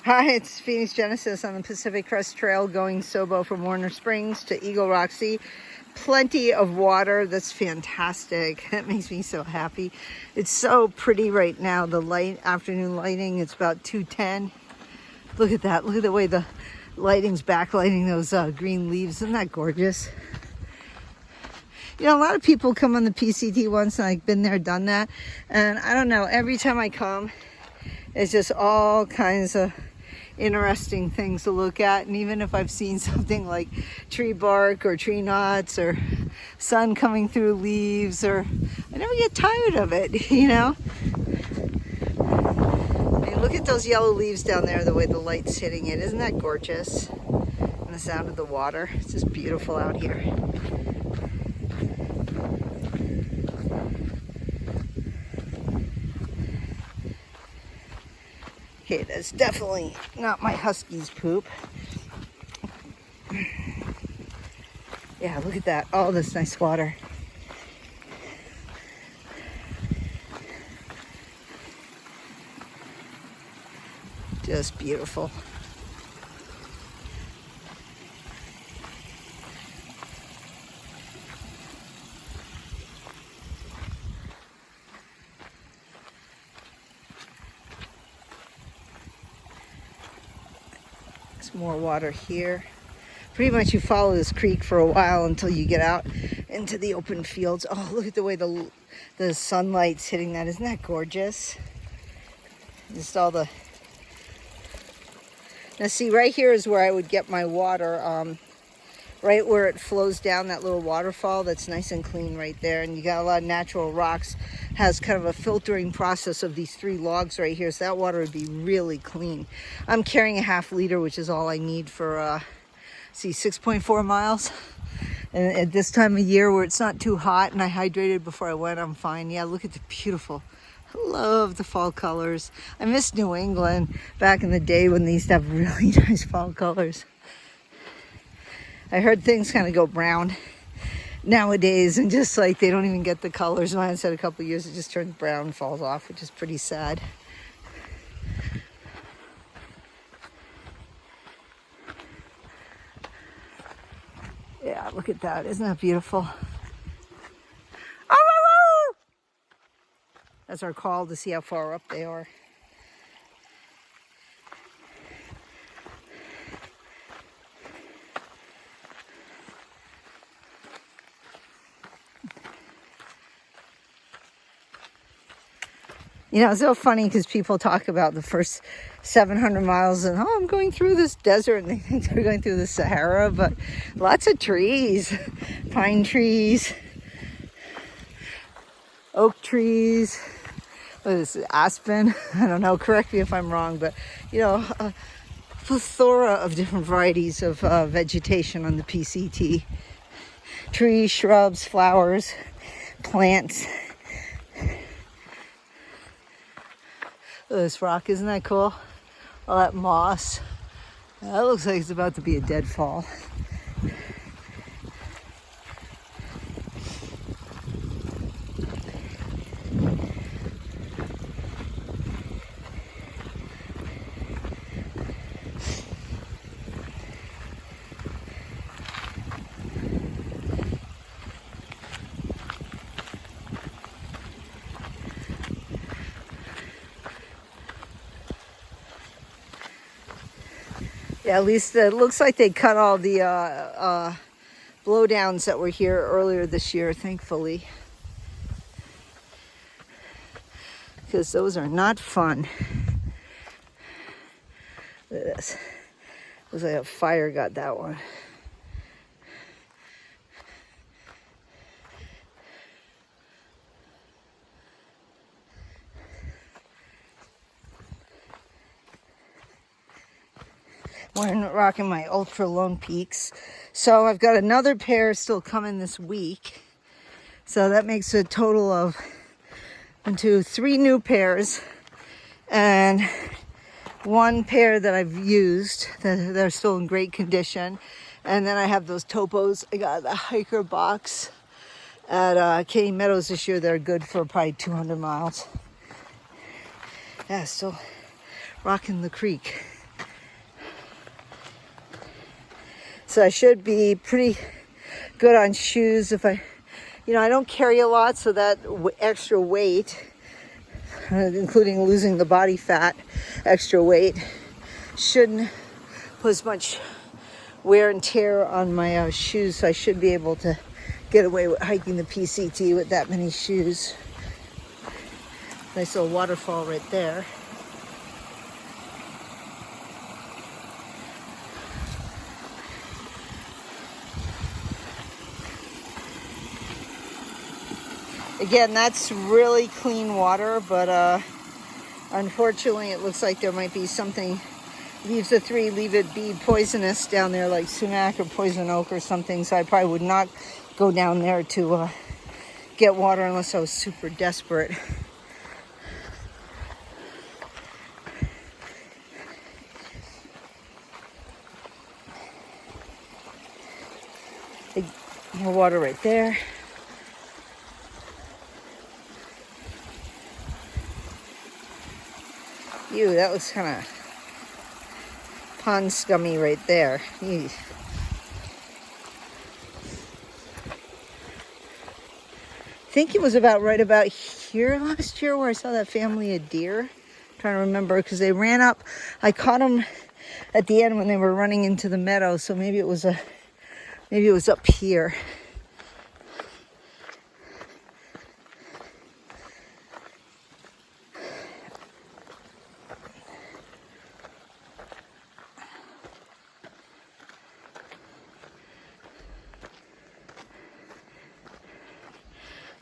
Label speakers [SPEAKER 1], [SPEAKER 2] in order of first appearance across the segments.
[SPEAKER 1] Hi, it's Phoenix Genesis on the Pacific Crest Trail going Sobo from Warner Springs to Eagle Roxy. Plenty of water. That's fantastic. That makes me so happy. It's so pretty right now. The afternoon lighting, it's about 2:10. Look at that. Look at the way the lighting's backlighting those green leaves. Isn't that gorgeous? You know, a lot of people come on the PCT once, and I've been there, done that. And I don't know, every time I come, it's just all kinds of interesting things to look at. And even if I've seen something like tree bark or tree knots or sun coming through leaves, or I never get tired of it, you know. I mean, look at those yellow leaves down there, the way the light's hitting it. Isn't that gorgeous? And the sound of the water. It's just beautiful out here. Okay, that's definitely not my husky's poop. Yeah, look at that. All this nice water. Just beautiful. More water here. Pretty much you follow this creek for a while until you get out into the open fields. Oh, look at the way the sunlight's hitting that. Isn't that gorgeous? Just all the... Now see, right here is where I would get my water. Right where it flows down, that little waterfall, that's nice and clean right there. And you got a lot of natural rocks. Has kind of a filtering process of these 3 logs right here, so that water would be really clean. I'm carrying a ½ liter, which is all I need for 6.4 miles. And at this time of year where it's not too hot and I hydrated before I went, I'm fine. Yeah, look at the beautiful, I love the fall colors. I miss New England back in the day when they used to have really nice fall colors. I heard things kind of go brown nowadays, and just like they don't even get the colors. Mine said a couple of years it just turns brown and falls off, which is pretty sad. Yeah, look at that. Isn't that beautiful? Oh! That's our call to see how far up they are. You know, it's so funny because people talk about the first 700 miles and, oh, I'm going through this desert, and they think they're going through the Sahara, but lots of trees, pine trees, oak trees, what is it, aspen? I don't know, correct me if I'm wrong, but, you know, a plethora of different varieties of vegetation on the PCT. Trees, shrubs, flowers, plants. Look at this rock, isn't that cool? All that moss. That looks like it's about to be a deadfall. Yeah, at least it looks like they cut all the blowdowns that were here earlier this year, thankfully. Because those are not fun. Look at this. Looks like a fire got that one. We're rocking my Ultra Lone Peaks. So I've got another pair still coming this week. So that makes a total of 3 new pairs. And 1 pair that I've used that are still in great condition. And then I have those topos. I got the hiker box at Katy Meadows this year. They're good for probably 200 miles. Yeah, still rocking the creek. So I should be pretty good on shoes if I, I don't carry a lot, so that extra weight, including losing the body fat, extra weight, shouldn't put as much wear and tear on my shoes. So I should be able to get away with hiking the PCT with that many shoes. Nice little waterfall right there. Again, that's really clean water, but unfortunately it looks like there might be something, leaves of three, leave it be poisonous down there, like sumac or poison oak or something. So I probably would not go down there to get water unless I was super desperate. More water right there. Ew, that looks kind of pond scummy right there. Ew. I think it was right about here last year where I saw that family of deer. I'm trying to remember because they ran up. I caught them at the end when they were running into the meadow, so maybe it was up here.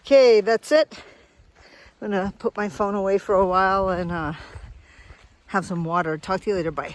[SPEAKER 1] Okay, that's it. I'm gonna put my phone away for a while and have some water. Talk to you later. Bye.